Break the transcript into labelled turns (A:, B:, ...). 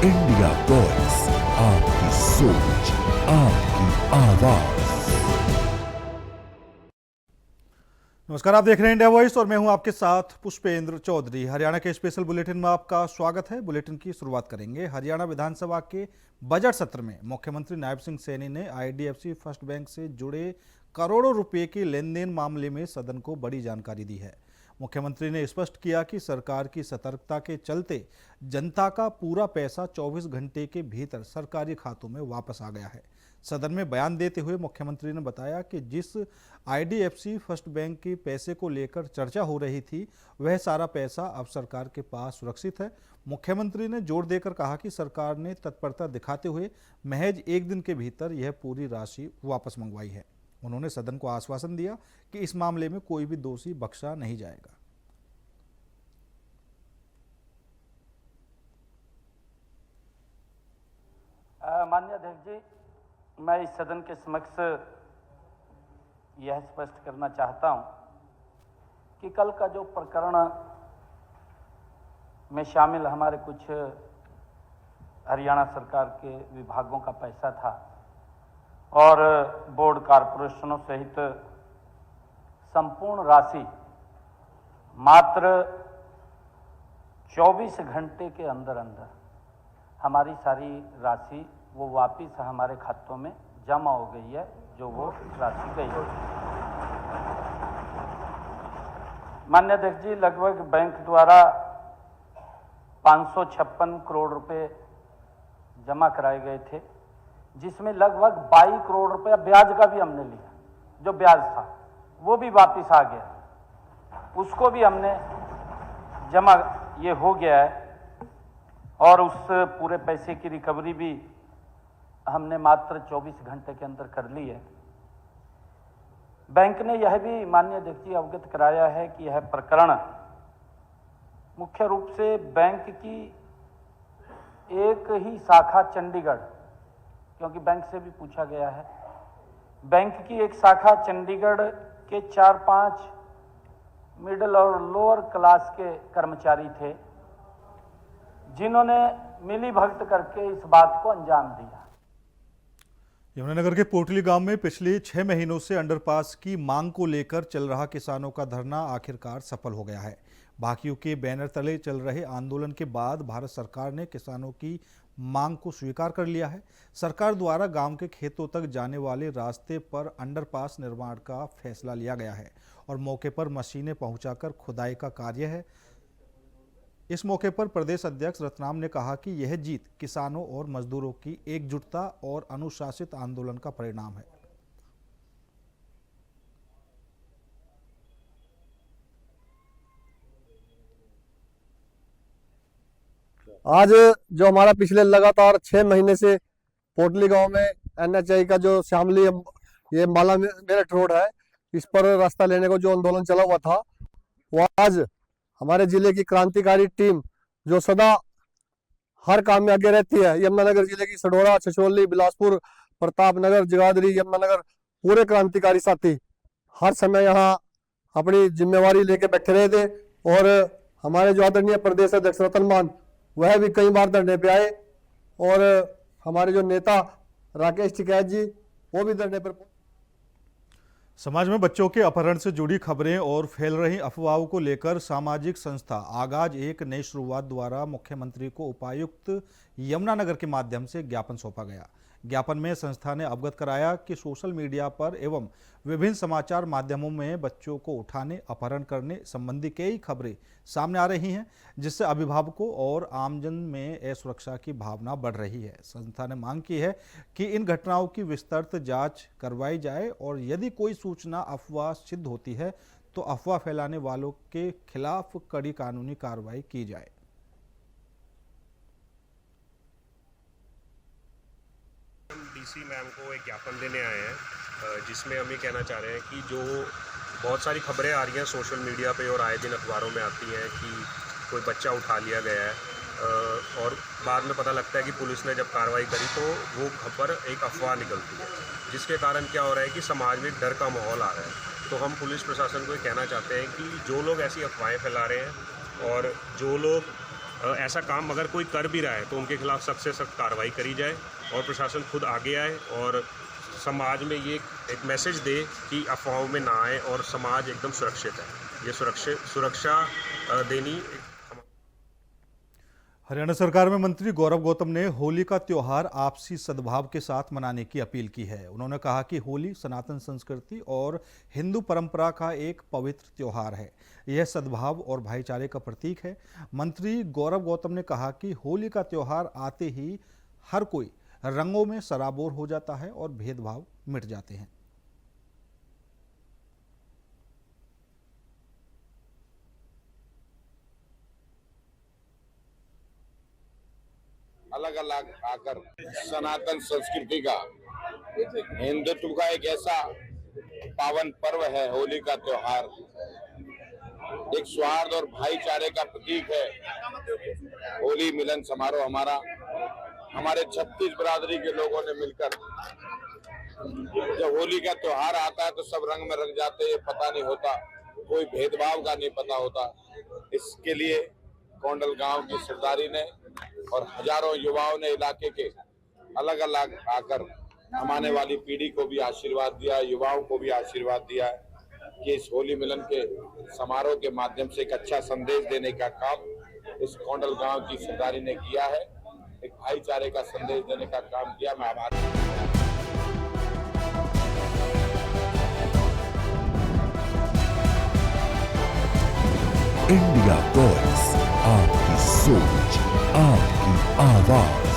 A: India voice, आपकी सोच, आपकी आवाज।
B: नमस्कार, आप देख रहे हैं इंडिया वॉइस और मैं हूं आपके साथ पुष्पेंद्र चौधरी। हरियाणा के स्पेशल बुलेटिन में आपका स्वागत है। बुलेटिन की शुरुआत करेंगे। हरियाणा विधानसभा के बजट सत्र में मुख्यमंत्री नायब सिंह सैनी ने IDFC फर्स्ट बैंक से जुड़े करोड़ों रुपए के लेन देन मामले में सदन को बड़ी जानकारी दी है। मुख्यमंत्री ने स्पष्ट किया कि सरकार की सतर्कता के चलते जनता का पूरा पैसा 24 घंटे के भीतर सरकारी खातों में वापस आ गया है। सदन में बयान देते हुए मुख्यमंत्री ने बताया कि जिस IDFC फर्स्ट बैंक के पैसे को लेकर चर्चा हो रही थी, वह सारा पैसा अब सरकार के पास सुरक्षित है। मुख्यमंत्री ने जोर देकर कहा कि सरकार ने तत्परता दिखाते हुए महज एक दिन के भीतर यह पूरी राशि वापस मंगवाई है। उन्होंने सदन को आश्वासन दिया कि इस मामले में कोई भी दोषी बख्शा नहीं जाएगा।
C: माननीय अध्यक्ष जी, मैं इस सदन के समक्ष यह स्पष्ट करना चाहता हूं कि कल का जो प्रकरण में शामिल हमारे कुछ हरियाणा सरकार के विभागों का पैसा था और बोर्ड कॉरपोरेशनों सहित संपूर्ण राशि मात्र 24 घंटे के अंदर अंदर हमारी सारी राशि वो वापिस हमारे खातों में जमा हो गई है, जो वो राशि गई है। माननीय अध्यक्ष जी, लगभग बैंक द्वारा 556 करोड़ रुपए जमा कराए गए थे, जिसमें लगभग 22 करोड़ रुपया ब्याज का भी हमने लिया। जो ब्याज था वो भी वापिस आ गया, उसको भी हमने जमा, ये हो गया है। और उस पूरे पैसे की रिकवरी भी हमने मात्र 24 घंटे के अंदर कर ली है। बैंक ने यह भी माननीय अध्यक्ष जी अवगत कराया है कि यह प्रकरण मुख्य रूप से बैंक की एक ही शाखा चंडीगढ़, क्योंकि बैंक से भी पूछा गया है, बैंक की एक शाखा चंडीगढ़ के 4-5 मिडिल और लोअर क्लास के कर्मचारी थे, जिन्होंने मिली भगत करके इस बात को अंजाम दिया।
B: यमुनानगर के पोटली गांव में पिछले 6 महीनों से अंडरपास की मांग को लेकर चल रहा किसानों का धरना आखिरकार सफल हो गया है। बाकियों के बैनर तले चल रहे आंदोलन के बाद भारत सरकार ने किसानों की मांग को स्वीकार कर लिया है। सरकार द्वारा गांव के खेतों तक जाने वाले रास्ते पर अंडरपास निर्माण का फैसला लिया गया है और मौके पर मशीनें पहुंचाकर खुदाई का कार्य है। इस मौके पर प्रदेश अध्यक्ष रत्नाम ने कहा कि यह जीत किसानों और मजदूरों की एकजुटता और अनुशासित आंदोलन का परिणाम है।
D: आज जो हमारा पिछले लगातार 6 महीने से पोटली गांव में NHI का जो श्यामली ये माला मेरठ रोड है, इस पर रास्ता लेने को जो आंदोलन चला हुआ था, वो आज हमारे जिले की क्रांतिकारी टीम जो सदा हर काम में आगे रहती है, यमुनानगर जिले की सडोरा, छछरौली, बिलासपुर, प्रतापनगर, जगाधरी, यमुनानगर, पूरे क्रांतिकारी साथी हर समय यहाँ अपनी जिम्मेवारी लेके बैठे रहे थे। और हमारे जो आदरणीय प्रदेश अध्यक्ष रतन मान, वह भी कई बार धरने पे आए और हमारे जो नेता राकेश टिकैत जी, वो भी धरने पर।
B: समाज में बच्चों के अपहरण से जुड़ी खबरें और फैल रही अफवाहों को लेकर सामाजिक संस्था आगाज एक नई शुरुआत द्वारा मुख्यमंत्री को उपायुक्त यमुनानगर के माध्यम से ज्ञापन सौंपा गया। ज्ञापन में संस्था ने अवगत कराया कि सोशल मीडिया पर एवं विभिन्न समाचार माध्यमों में बच्चों को उठाने, अपहरण करने संबंधी कई खबरें सामने आ रही हैं, जिससे अभिभावकों और आमजन में असुरक्षा की भावना बढ़ रही है। संस्था ने मांग की है कि इन घटनाओं की विस्तृत जांच करवाई जाए और यदि कोई सूचना अफवाह सिद्ध होती है तो अफवाह फैलाने वालों के खिलाफ कड़ी कानूनी कार्रवाई की जाए।
E: DC मैम को एक ज्ञापन देने आए हैं, जिसमें हम ये कहना चाह रहे हैं कि जो बहुत सारी खबरें आ रही हैं सोशल मीडिया पे और आए दिन अखबारों में आती हैं कि कोई बच्चा उठा लिया गया है और बाद में पता लगता है कि पुलिस ने जब कार्रवाई करी तो वो खबर एक अफवाह निकलती है, जिसके कारण क्या हो रहा है कि समाज में डर का माहौल आ रहा है। तो हम पुलिस प्रशासन को ये कहना चाहते हैं कि जो लोग ऐसी अफवाहें फैला रहे हैं और जो लोग ऐसा काम अगर कोई कर भी रहा है तो उनके खिलाफ सख्त से सख्त कार्रवाई करी जाए और प्रशासन खुद आगे आए और समाज में ये एक मैसेज दे कि अफवाहों में ना आए और समाज एकदम सुरक्षित है। ये सुरक्षा देनी।
B: हरियाणा सरकार में मंत्री गौरव गौतम ने होली का त्योहार आपसी सद्भाव के साथ मनाने की अपील की है। उन्होंने कहा कि होली सनातन संस्कृति और हिंदू परंपरा का एक पवित्र त्योहार है। यह सद्भाव और भाईचारे का प्रतीक है। मंत्री गौरव गौतम ने कहा कि होली का त्योहार आते ही हर कोई रंगों में सराबोर हो जाता है और भेदभाव मिट जाते हैं।
F: अलग अलग आकर सनातन संस्कृति का, हिंदुत्व का एक ऐसा पावन पर्व है होली का त्योहार। एक सौहार्द और भाईचारे का प्रतीक है। होली मिलन समारोह हमारे 36 बिरादरी के लोगों ने मिलकर, जब होली का त्योहार आता है तो सब रंग में रंग जाते हैं, पता नहीं होता, कोई भेदभाव का नहीं पता होता। इसके लिए कोंडल गांव की सरदारी ने और हजारों युवाओं ने इलाके के अलग अलग आकर हम आने वाली पीढ़ी को भी आशीर्वाद दिया, युवाओं को भी आशीर्वाद दिया कि इस होली मिलन के समारोह के माध्यम से एक अच्छा संदेश देने का काम इस कोंडल गांव की सरदारी ने किया है। एक भाईचारे का संदेश देने का काम किया। मैं आभारी हूं।
A: इंडिया वॉइस, आपकी सोच, आपकी आवाज।